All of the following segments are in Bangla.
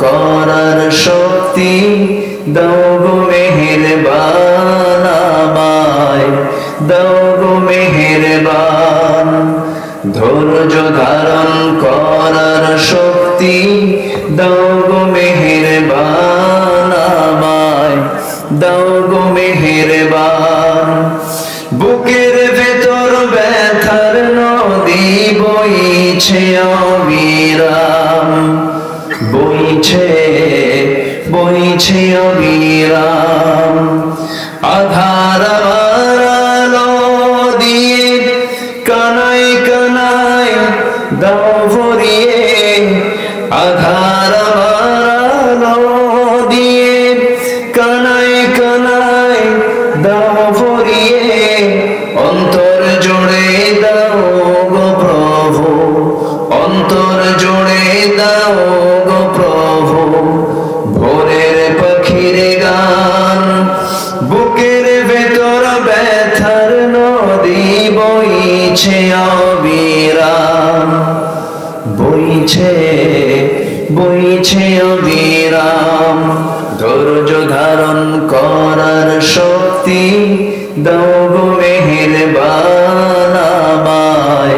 করার শক্তি দাও গো মেহেরবান আমায়, দাও গো মেহেরবান। ধৈর্য ধারণ করার শক্তি দাও গো মেহেরবান আমায়, দাও গো মেহেরবান। বুকের ভেতর ব্যথার নদী বইছে অবিরাম, বইছে বইছে অবিরাম। আধার আলো দিয়ে কানায় কানায় দাও ভরিয়ে, আধার আলো দিয়ে কানায় কানায় দাও ভরিয়ে। অন্তর জোড়ে দাও গো প্রভু, অন্তর জোড়ে দাও গো প্রভু। ভোরের পাখির গান, বুকের ভেতর ব্যথার নদী বইছে অবিরাম, বইছে বইছে অবিরাম। ধৈর্য ধারণ করার শক্তি দাও গো মেহেরবান আমায়,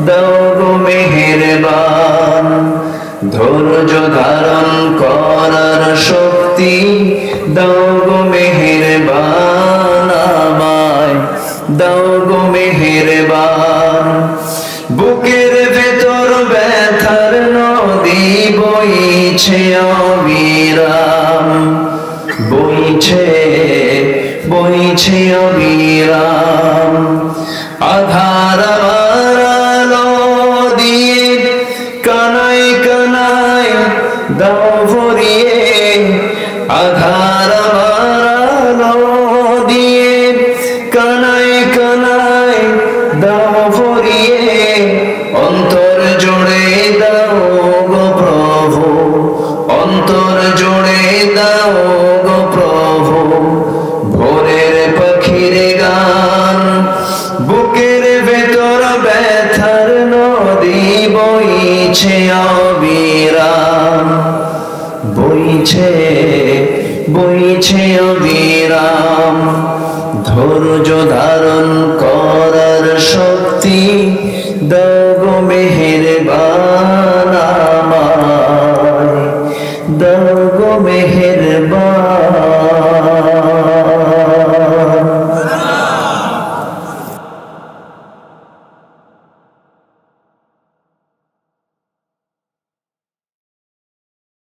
দাও গো মেহেরবান। ধৈর্য ধারণ করার শক্তি দাও গো মেহেরবান আমায়, দাও গো মেহেরবান। বুকের ভেতর ব্যথার নদী বইছে অবিরাম, বইছে বইছে অবিরাম। আধার আলো দিয়ে কানায় কানায় দাও ভরিয়ে, আধার আলো দিয়ে কানায় কানায় দাও ভরিয়ে। অন্তর জোড়ে দাও গো প্রভু, অন্তর জোড়ে দাও গো প্রভু। ভোরের পাখির গান, বুকের ভেতর ব্যথার নদী বইছে অবিরাম, বইছে বইছে অবিরাম। ধৈর্য ধারণ করার শক্তি